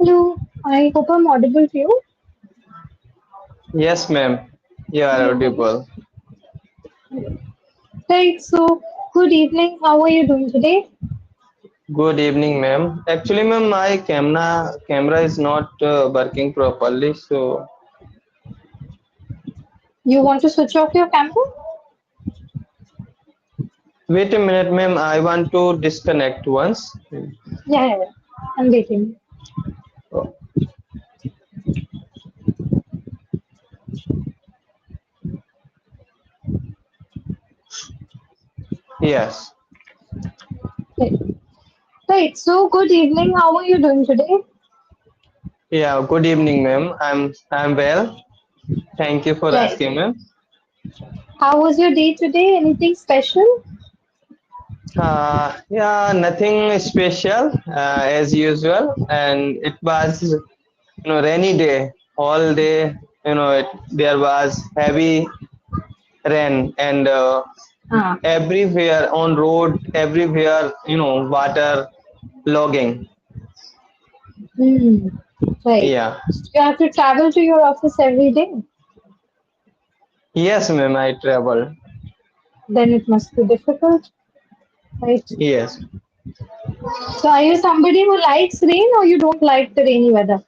Hello, I hope I'm audible to you. Yes, ma'am. You are audible. Right, so good evening. How are you doing today? Good evening, ma'am. Actually, ma'am, my camera is not working properly. So You want to switch off your camera? wait a minute, ma'am. I want to disconnect once. Yeah. I'm waiting. Oh, yes. Right. Right, so good evening. How are you doing today? Yeah. Good evening, ma'am. I'm well. Thank you for Right. asking, ma'am. How was your day today? Anything special? Yeah, nothing special as usual, and it was rainy day all day. There was heavy rain and Ah, everywhere on road, everywhere, water logging. hmm. Right. Yeah. You have to travel to your office every day. Yes, ma'am, I travel. Then it must be difficult, right? Yes. So are you somebody who likes rain or you don't like the rainy weather?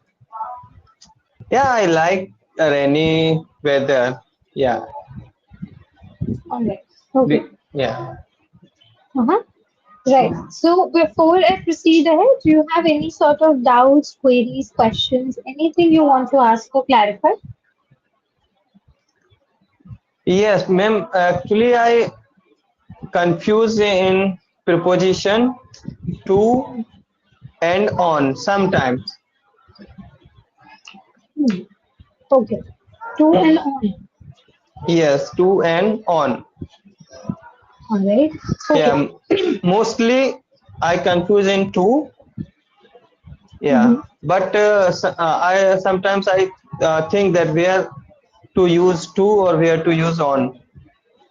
Yeah, I like rainy weather. Yeah. Alright. Okay. Yeah. Uh-huh. Right. So before I proceed ahead, do you have any sort of doubts, queries, questions, anything you want to ask or clarify? Yes, ma'am. Actually, I confuse in preposition to and on sometimes. Hmm. Okay. To and on. Yes, to and on. All right. Okay. Yeah. Mostly I confuse in two. Mm-hmm. Yeah, but I sometimes I think that where to use to or where to use on.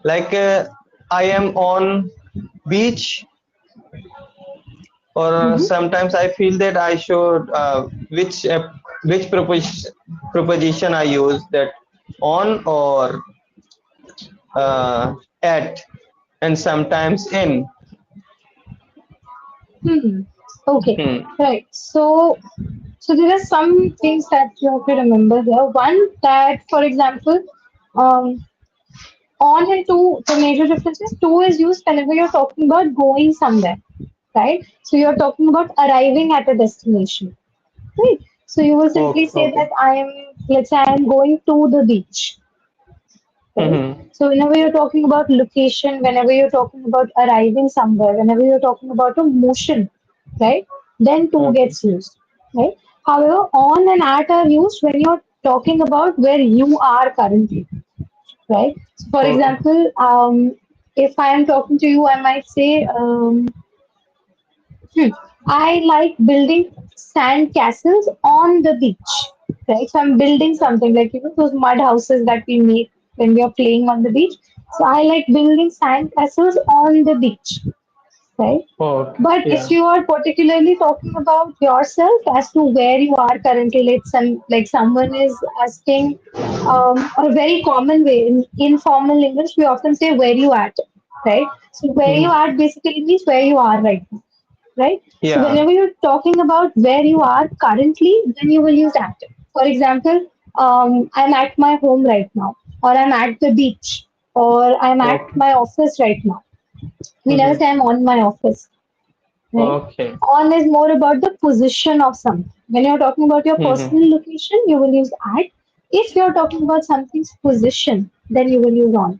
Like I am on beach, or Mm-hmm. sometimes I feel that I should which proposition I use, that on or at, and sometimes in. Hmm. Okay. Hmm. Right. So there are some things that you have to remember here. One that, for example, um, on and to, the major difference is to is used whenever you're talking about going somewhere, right? So you're talking about arriving at a destination, right? So you will simply Okay. say Okay. that I am, let's say I am going to the beach, right? Hmm. So whenever you're talking about location, whenever you're talking about arriving somewhere, whenever you're talking about a motion, right? Then to Okay. gets used, right? However, on and at are used when you're talking about where you are currently, right? So for Okay. example, if I am talking to you, I might say, Hmm. I like building sand castles on the beach, right? So I'm building something like those mud houses that we make when we are playing on the beach. So I like building sand castles on the beach, right? Okay. But if Yeah. you are particularly talking about yourself as to where you are currently, like someone is asking, a very common way in informal English, we often say where you at, right? So where you Hmm. at basically means where you are right now, right? So Yeah. whenever you're talking about where you are currently, then you will use at. For example, I'm at my home right now, or I'm at the beach, or I'm at Okay. my office right now. We never Hmm. say I'm on my office, right? Okay. On is more about the position of something. When you're talking about your Hmm. personal location, you will use at. If you're talking about something's position, then you will use on,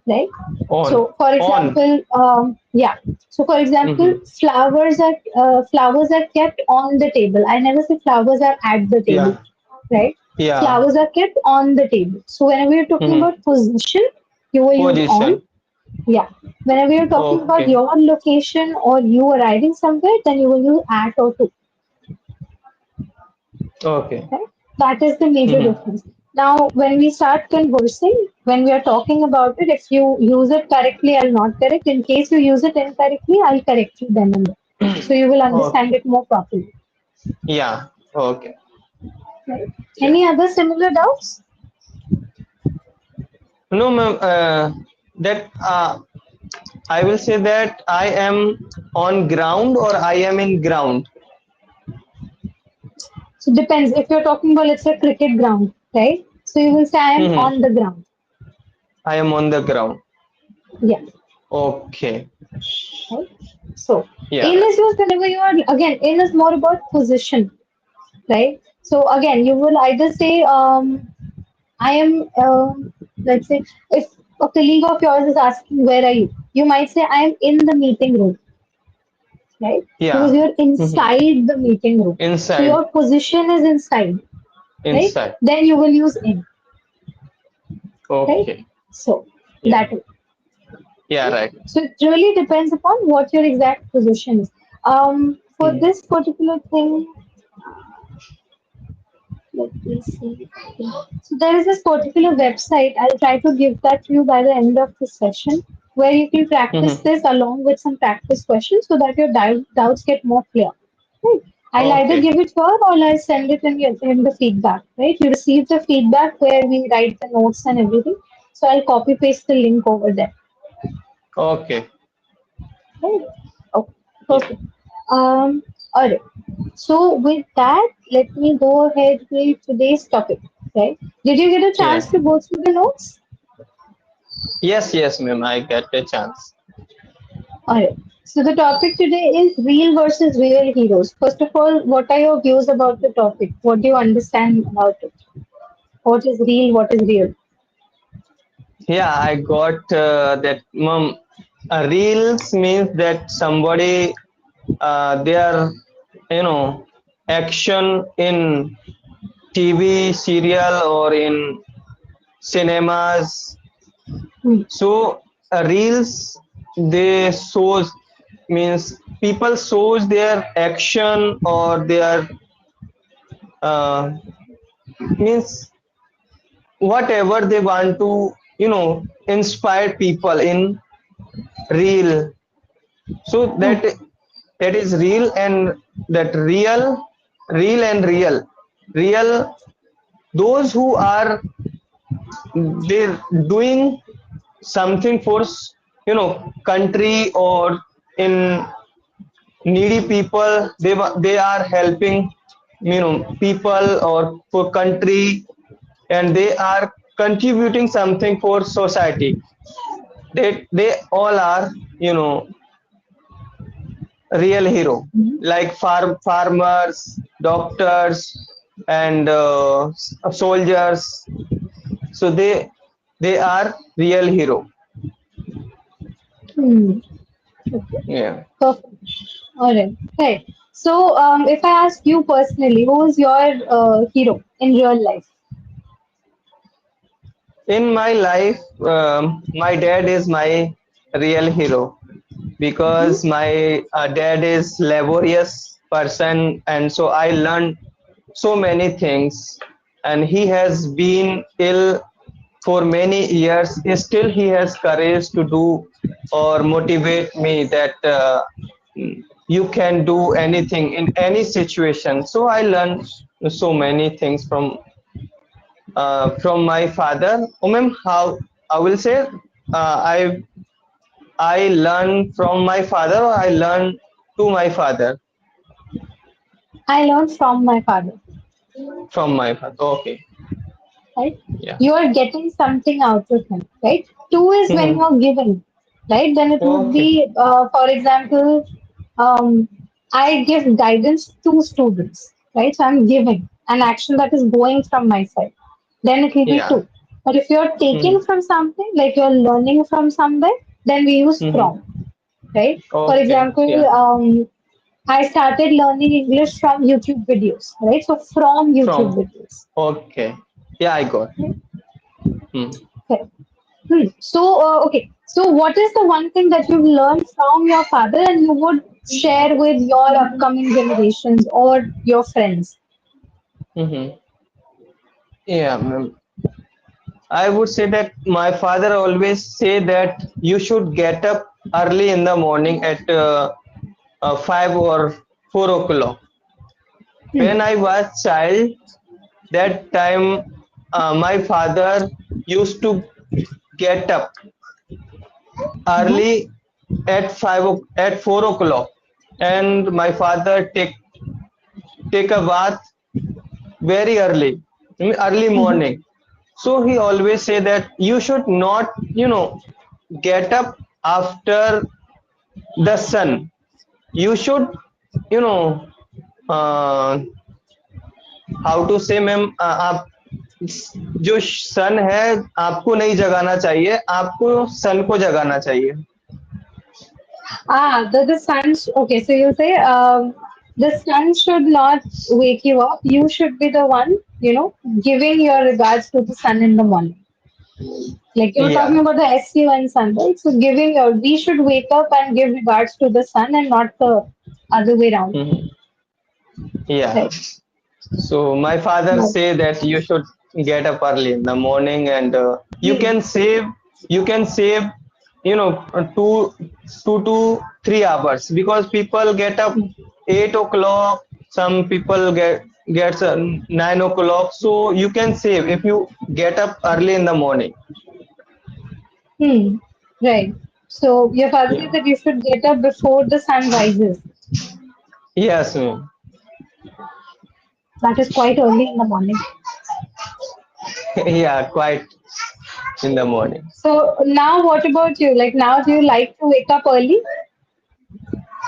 right? On. So, for On. example, yeah. So, for example, Hmm. flowers are kept on the table. I never say flowers are at the table, Yeah. right? Yeah. Flowers are kept on the table. So, whenever you're talking Hmm. about position, you will use on. Position. Yeah. Whenever you're talking about Okay. your location or you arriving somewhere, then you will use at or to. Okay. Right? That is the major Hmm. difference. Now, when we start conversing, when we are talking about it, if you use it correctly, I'll not correct. In case you use it incorrectly, I'll correct you then and there. So you will Okay. understand it more properly. Yeah. Okay. Right? Yeah. Any other similar doubts? No, ma'am. That I will say that I am on ground or I am in ground. So depends. If you're talking about, let's say, cricket ground, right? So you will say I am Mhm. on the ground. I am on the ground. Yeah. Okay. Right? So Yeah. in Right. is used whenever you are, again, in is more about position, right? So again, you will either say, I am, let's say, if a colleague of yours is asking, where are you? You might say, I am in the meeting room, right? Because Yeah. you're Mhm. inside the meeting room. So Inside. your position is inside, right? Inside. Then you will use in, right? Okay. So Yeah. that is. Yeah. Right? Right. So it really depends upon what your exact position is. For Mhm. this particular thing, let me see. Okay. So there is this particular website. I'll try to give that to you by the end of the session, where you can practice Mhm. this along with some practice questions so that your doubts get more clear. Right. I'll either Okay. give it here or I'll send it in the feedback. Right. You receive the feedback where we write the notes and everything. So I'll copy paste the link over there. Okay. Right. Okay. Yeah. Perfect. All right. So with that, let me go ahead with today's topic. Right? Did you get a chance Yeah. to go through the notes? Yes. Yes, ma'am. I get a chance. All right. So the topic today is real versus real heroes. First of all, what are your views about the topic? What do you understand about it? What is real? What is real? Yeah, I got that, ma'am. Reels means that somebody their action in TV serial or in cinemas. Hmm. So reels they shows means people shows their action or their uh, means whatever they want to inspire people in reel. So Hmm. that is real and that real those who are they doing something for country or in needy people they are helping people or for country and they are contributing something for society they all are real hero Hmm. like farmers doctors and soldiers so they are real hero. Hmm. Okay. Yeah. Perfect. All right. Right. So, if I ask you personally, who is your hero in real life? In my life, my dad is my real hero Hmm. because my dad is laborious person, and so I learned so many things. And he has been ill for many years. Still, he has courage to do or motivate me that you can do anything in any situation. So I learned so many things from my father. How I will say I learn from my father or I learn to my father I learned from my father. from my father. Okay, Right? yeah. You are getting something out of him, right? Two is when Mhm. you're giving, right? Then it would Okay, be, for example, um, I give guidance to students, right? So I'm giving an action that is going from my side. Then it will be yeah. two. But if you're taking Mhm. from something, like you're learning from somewhere, then we use Mhm. from, right? For Okay, example, yeah. I started learning English from YouTube videos, right? So from YouTube From videos. okay, yeah. I got. Right? Hmm. Okay. So, okay. So, what is the one thing that you've learned from your father and you would share with your upcoming generations or your friends? Mhm. Yeah, I would say that my father always say that you should get up early in the morning at 5 or 4 o'clock Hmm. when I was child, that time my father used to get up Uh-huh. early at at 4 o'clock, and my father take a bath very early, early Mm-hmm. morning. So he always say that you should not, get up after the sun. You should, you know, uh, how to say, ma'am, आप जो सन है आपको नहीं जगाना चाहिए, आपको सन को जगाना चाहिए. The sun. Okay, so you say the sun should not wake you up. You should be the one, giving your regards to the sun in the morning. Like you're talking Yeah. about the SUN sun, right? So we should wake up and give regards to the sun and not the other way around. Mhm. Yeah. Right. So my father Right. say that you should get up early in the morning, and Hmm. you can save, 2 to 3 hours, because people get up 8 o'clock. Some people gets 9 o'clock. So you can save if you get up early in the morning. Hmm. Right. So your father said Yeah. that you should get up before the sun rises. Yes, ma'am. That is quite early in the morning. Yeah, quite in the morning. So now what about you? Like now do you like to wake up early?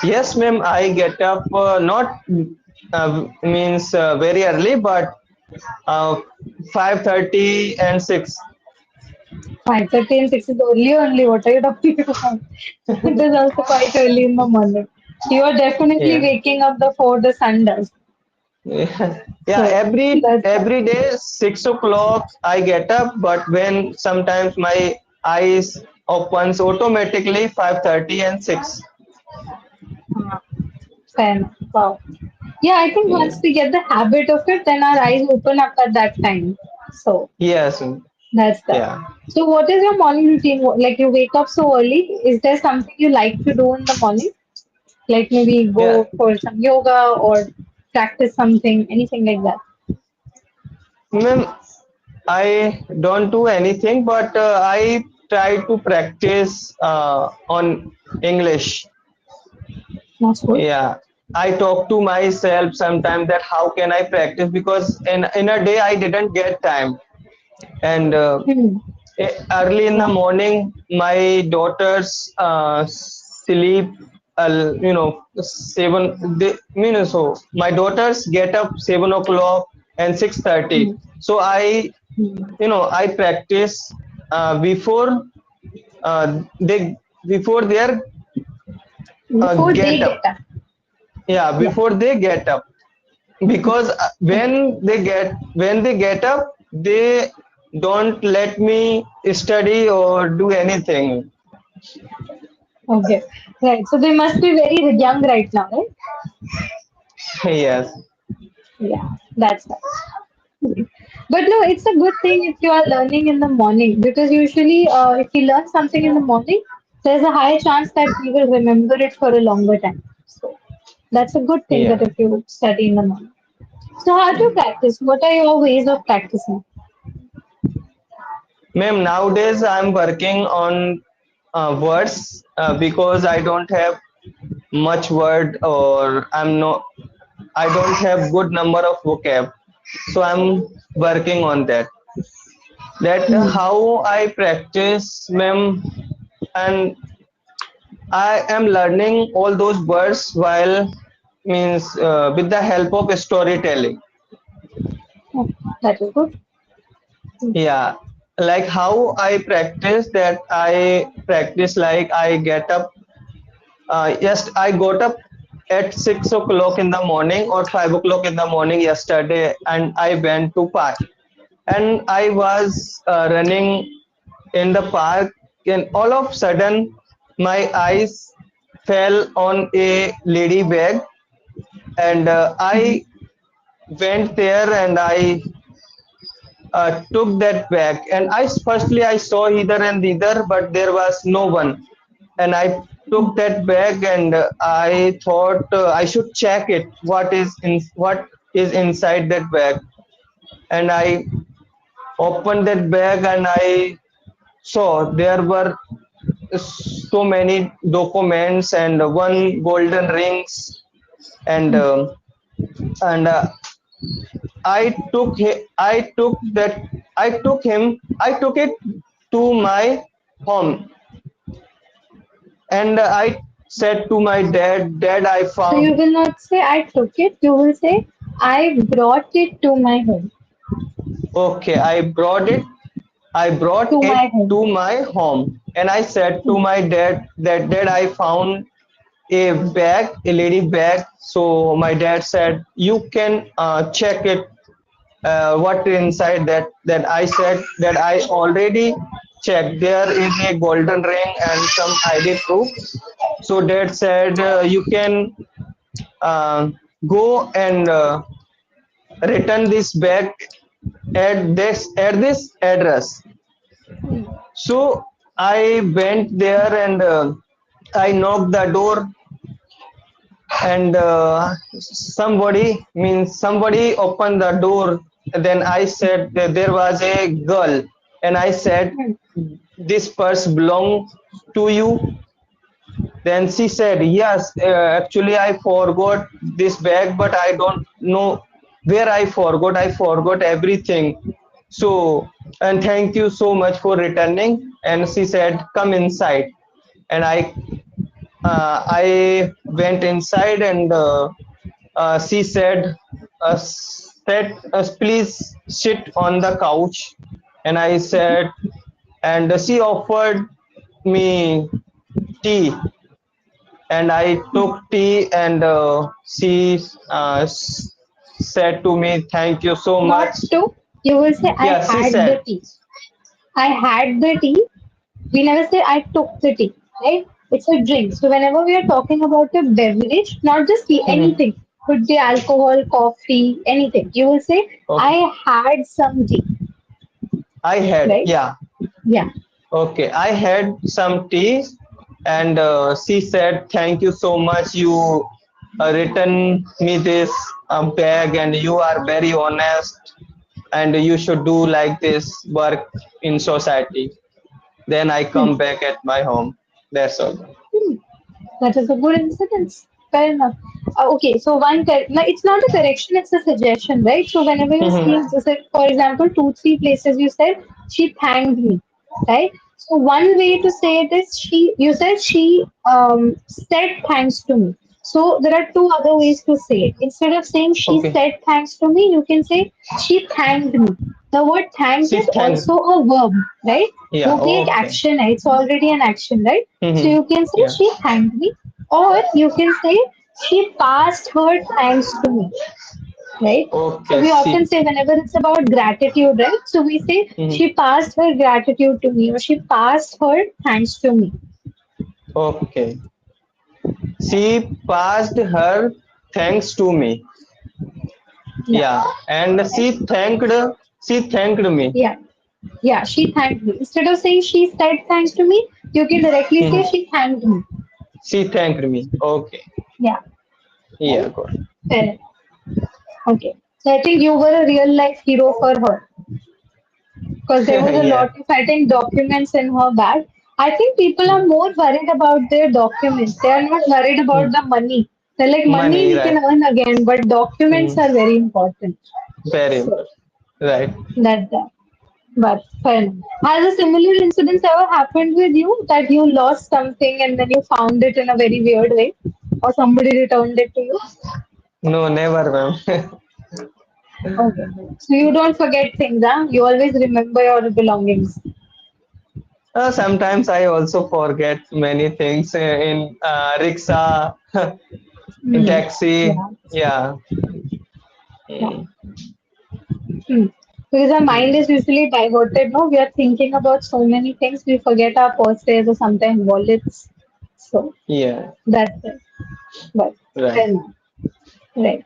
Yes, ma'am. I get up not means very early, but uh, 5:30 and 6. 5:30 and 6 is early only. What are you talking about? It is also quite early in the morning. You are definitely Yeah. waking up before the sun does. Yeah, yeah, So that's that. every day 6 o'clock I get up, but when sometimes my eyes opens automatically 5:30 and 6. Uh, Fair enough. Wow. Yeah, I think Yeah. once we get the habit of it, then our eyes open up at that time. So Yes. that's that. Yeah. So what is your morning routine? Like you wake up so early. Is there something you like to do in the morning? Like maybe Yeah. go for some yoga or practice something, anything like that. Ma'am, I don't do anything, but I try to practice on English. That's good. Yeah. I talk to myself sometimes that how can I practice, because in a day I didn't get time. And Hmm. early in the Yeah. morning my daughters sleep, 7, they mean, so my daughters get up 7 o'clock and 6:30. Hmm. So I practice before they before their Before get they up. get up. Yeah, Yeah. before they get up, because when they get up, they don't let me study or do anything. Okay. Right. So they must be very young right now, right? Yes. Yeah. That's right. But no, it's a good thing if you are learning in the morning because usually, if you learn something in the morning, there's a high chance that you will remember it for a longer time. So that's a good thing that Yeah. if you study in the morning. So how do you practice? What are your ways of practicing? Ma'am, nowadays I'm working on words, because I don't have much word, or I don't have good number of vocab. So I'm working on that. That Hmm. how I practice, ma'am, and I am learning all those words while means with the help of storytelling. Oh, that is good. Yeah, like how I practice that, I practice like I get up. Yes, I got up at 6 o'clock in the morning or 5 o'clock in the morning yesterday, and I went to park. And I was running in the park, and all of a sudden my eyes fell on a lady bag, and Mhm. I went there and I took that bag, and I saw either and either, but there was no one. And I took that bag, and I thought I should check it, what is inside that bag. And I opened that bag and I saw there were so many documents and one golden rings and I took that I took it to my home and I said to my dad, Dad, I So you found. will not say I took it, you will say I brought it to my home. Okay, I brought To it my home. to my home and I said to Hmm. my dad that dad I found a bag, a lady bag. So my dad said, you can check it what inside that I said that I already checked. There is a golden ring and some ID proof. So dad said you can uh, go and return this bag at this address. So I went there and I knocked the door and somebody opened the door. Then I said that there was a girl and I said Hmm. this purse belongs to you. Then she said yes, actually I forgot this bag but I don't know where I forgot everything. So and thank you so much for returning. And she said come inside. And I went inside and she said, please sit on the couch. And I said, and she offered me tea. And I took tea and she said to me, thank you so Not much. to, you will say I Yeah, she had the said, tea. I had the tea. We never say I took the tea, right? It's a drink. So whenever we are talking about a beverage, not just tea, "Mhm, anything, could be alcohol, coffee, anything. You will say okay, I had some tea, I had, right? yeah. Yeah. Okay, I had some tea, and she said, "Thank you so much. You return me this bag, and you are very honest, and you should do like this work in society." Then I Hmm. come back at my home. That's all. Hmm. That is a good incident. Fair enough. Okay, so no, it's not a correction, it's a suggestion, right? So whenever you're seeing, so say, for example, two, three places you said, she thanked me, right? So one way to say it is you said she said thanks to me. So there are two other ways to say it. Instead of saying she Okay, said thanks to me, you can say she thanked me. The word thanked she is thanked. also a verb, right? Yeah. वो भी एक Okay. action है. It's already an action, right? So Mhm. you can say Yeah. she thanked me, or you can say she passed her thanks to me, right? So Okay. we She. often say whenever it's about gratitude, right? So we say Mhm. she passed her gratitude to me, or she passed her thanks to me. Okay. She passed her thanks to me. Yeah. Yeah, and Right? she thanked me. Yeah. Yeah. She thanked me. Instead of saying she said thanks to me, you can directly say Mhm. she thanked me. She thanked me. Okay. Yeah. Yeah, Right? good. Fair. Okay. So I think you were a real life hero for her, because there was a Yeah. lot of, I think, documents in her bag. I think people are more worried about their documents. They are not worried about Mm. the money. They're like, money Money, we can right? earn again, but documents Mm. are very important. Very So important. Right. that's that. But fine. Has a similar incident ever happened with you that you lost something and then you found it in a very weird way, or somebody returned it to you? No, never, ma'am. Okay. So you don't forget things, huh? You always remember your belongings. Sometimes I also forget many things in rickshaw, in Hmm. taxi. Yeah. Yeah. Yeah. Mm. Hmm. Because our mind Mm. is usually diverted, no? We are thinking about so many things, we forget our purses or sometimes wallets. So Yeah. that's it. But Right. then, right.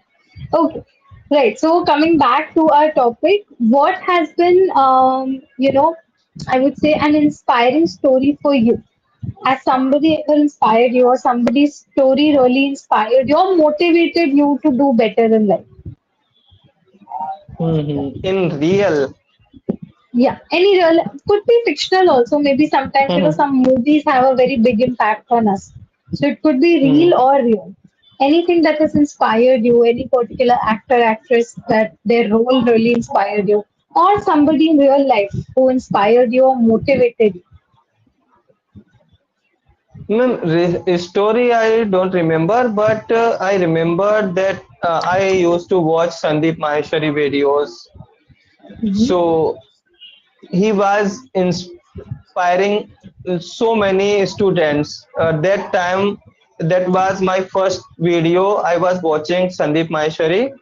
Okay. Right. So coming back to our topic, what has been, I would say an inspiring story for you? Has somebody ever inspired you, or somebody's story really inspired you or motivated you to do better in life? In real. Yeah, any real could be fictional also. Maybe sometimes some movies have a very big impact on us. So it could be real or real. Anything that has inspired you, any particular actor, actress that their role really inspired you, or somebody in real life who inspired you or motivated you. Story I don't remember, but I remember that I used to watch Sandeep Maheshwari videos. Mm-hmm. So he was inspiring so many students. That time, that was my first video. I was watching Sandeep Maheshwari.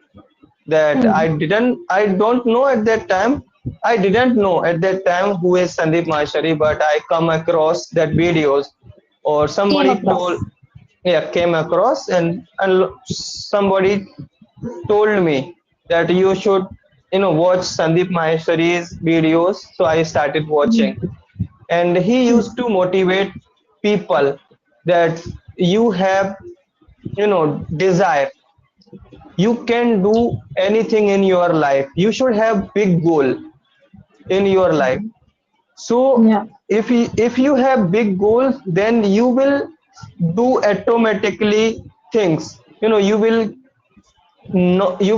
That I don't know at that time. I didn't know at that time who is Sandeep Maheshwari, but I come across that videos or Came somebody told, across. yeah, came across, and somebody told me that you should watch Sandeep Maheshwari's videos. So I started watching, and he used to motivate people that you have desire, you can do anything in your life, you should have big goal in your life. So Yeah. if you have big goals, then you will do automatically things. You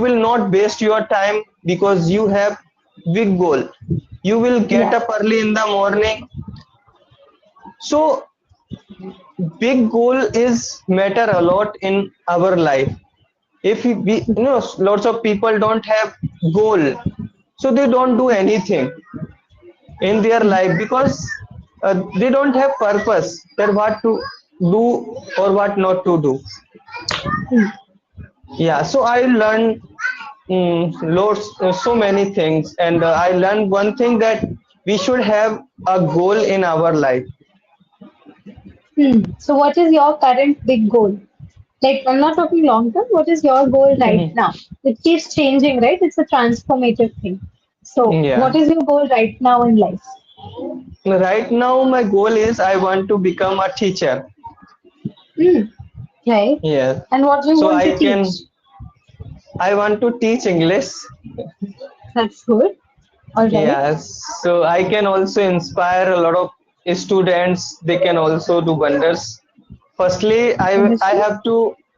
will not waste your time because you have big goal. You will get Yeah. up early in the morning. So big goal is matter a lot in our life. If we lots of people don't have goal, so they don't do anything in their life because they don't have purpose that what to do or what not to do. Yeah, so I learned loads so many things, and I learned one thing, that we should have a goal in our life. So what is your current big goal? Like, I'm not talking long term. What is your goal right now? It keeps changing, right? It's a transformative thing. So, what Yeah, is your goal right now in life? right now my goal is I want to become a teacher. Hmm. Right. Yes, And what do you so want to I teach? can, I want to teach English. That's good. All right. Yes, so I can also inspire a lot of students. They can also do wonders. Firstly, I Understood.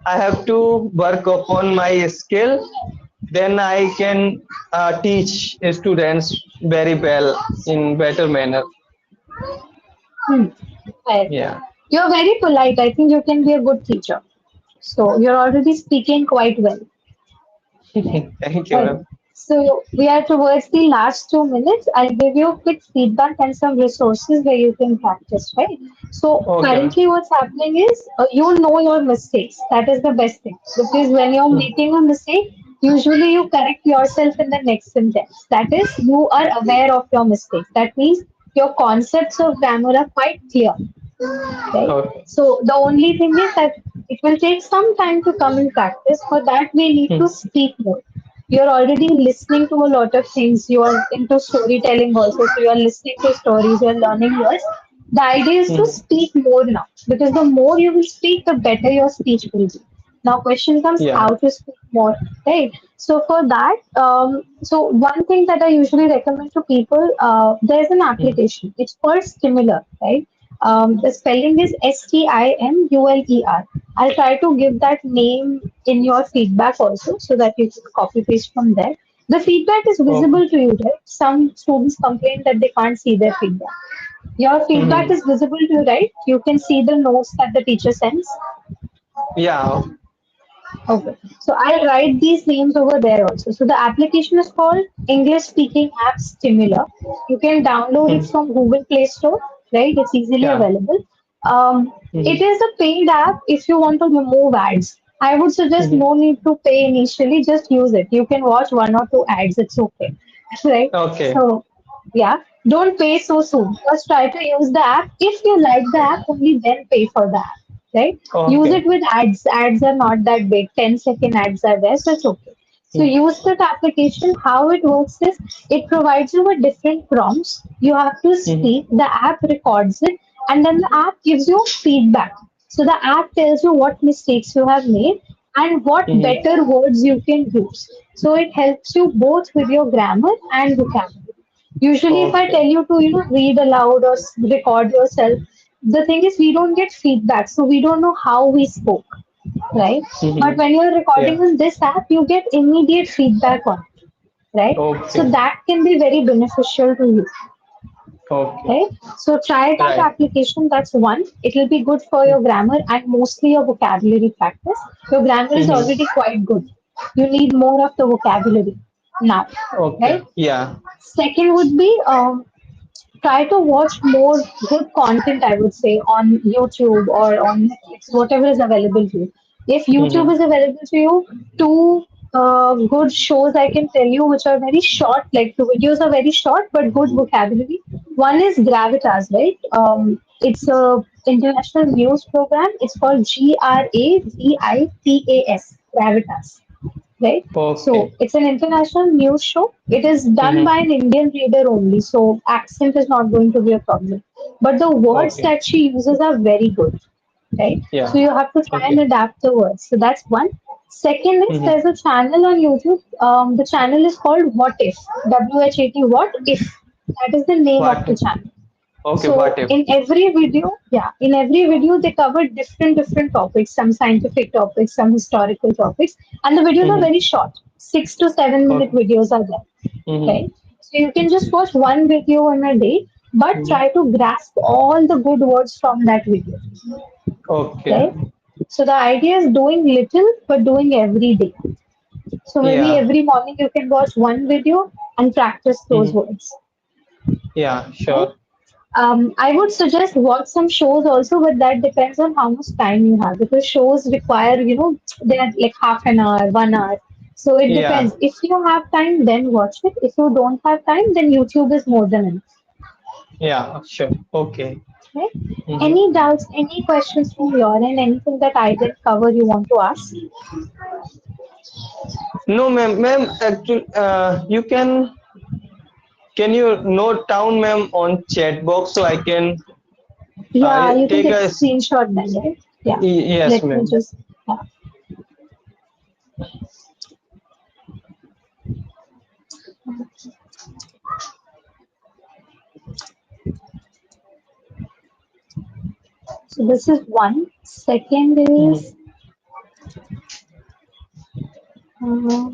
have to, work upon my skill. Then I can teach students very well in better manner. Hmm. Right. Yeah. You're very polite. I think you can be a good teacher. So, you're already speaking quite well. Thank you, Right. ma'am. So we are towards the last 2 minutes. I'll give you a quick feedback and some resources where you can practice, right? So Okay, ma'am. currently what's happening is you know your mistakes. That is the best thing. Because when you're making a mistake, usually you correct yourself in the next sentence. That is, you are aware of your mistakes. That means your concepts of grammar are quite clear, right? Okay. So the only thing is that it will take some time to come in practice. For that, we need to speak more. You're already listening to a lot of things. You are into storytelling also, so you are listening to stories. You are learning words. The idea is to speak more now, because the more you will speak, the better your speech will be. Now, question comes Yeah. how to speak more, right? So for that, so one thing that I usually recommend to people, there's an application. It's called Stimular, right? The spelling is Stimuler. I'll try to give that name in your feedback also, so that you can copy paste from there. The feedback is Okay. visible to you, right? Some students complain that they can't see their feedback. Your feedback is visible to you, right? You can see the notes that the teacher sends. Yeah. Okay. So I'll write these names over there also. So the application is called English Speaking App Stimula. You can download it from Google Play Store, right? It's easily Yeah. available. It is a paid app if you want to remove ads. I would suggest no need to pay initially, just use it. You can watch one or two ads, it's okay. Right? Okay. So yeah, don't pay so soon. First try to use the app. If you like the app, only then pay for the app, right? Use Okay. it with ads. Ads are not that big. 10-second ads are there, so it's okay. So use that application. How it works is it provides you with different prompts. You have to speak. The app records it, and then the app gives you feedback. So the app tells you what mistakes you have made and what better words you can use. So it helps you both with your grammar and vocabulary. Usually, if I tell Okay. you to, read aloud or record yourself, the thing is we don't get feedback, so we don't know how we spoke, right? But Mhm. when you're recording Yeah. on this app, you get immediate feedback on it, right? So Okay. that can be very beneficial to you, Okay. right? So try it out Right. application. That's one. It will be good for your grammar and mostly your vocabulary practice. Your grammar is Mhm. already quite good. You need more of the vocabulary now, Okay. right? Yeah. Second would be try to watch more good content, I would say, on YouTube or on Netflix, whatever is available to you. If YouTube Mhm. is available to you, two good shows I can tell you, which are very short, like the videos are very short but good vocabulary. One is Gravitas, right? It's a international news program. It's called Gravitas, Gravitas, right? So Okay. it's an international news show. It is done by Mhm. an Indian reader only, so accent is not going to be a problem. But the words Okay. that she uses are very good, right? So Yeah. you have to try and Okay. adapt the words. So that's one. Second is Mhm. there's a channel on YouTube. The channel is called What If? WHAT What If? That is the name of What the if? channel. Okay. So What if? in every video, yeah, in every video they cover different topics, some scientific topics, some historical topics, and the videos are Mhm. very short. 6 to 7 minute Okay. videos are there, Mhm. right? So you can just watch one video in a day, but Mhm. try to grasp all the good words from that video, Okay. right? So the idea is doing little but doing every day. So maybe Yeah. every morning you can watch one video and practice those Mhm. words, Yeah. right? Sure. I would suggest watch some shows also, but that depends on how much time you have because shows require, they're like half an hour, 1 hour. So it Yeah. depends. If you have time, then watch it. If you don't have time, then YouTube is more than enough. Yeah. Sure. Okay. Right? Mhm. Any doubts, any questions from your end, anything that I didn't cover you want to ask? No, ma'am. Ma'am, actually, can you note down, ma'am, on chat box so I can Yeah, you can take take a a screenshot then, right? Yeah. yes, Let me ma'am. just, yeah. So this is one. Second Mhm. is, uh,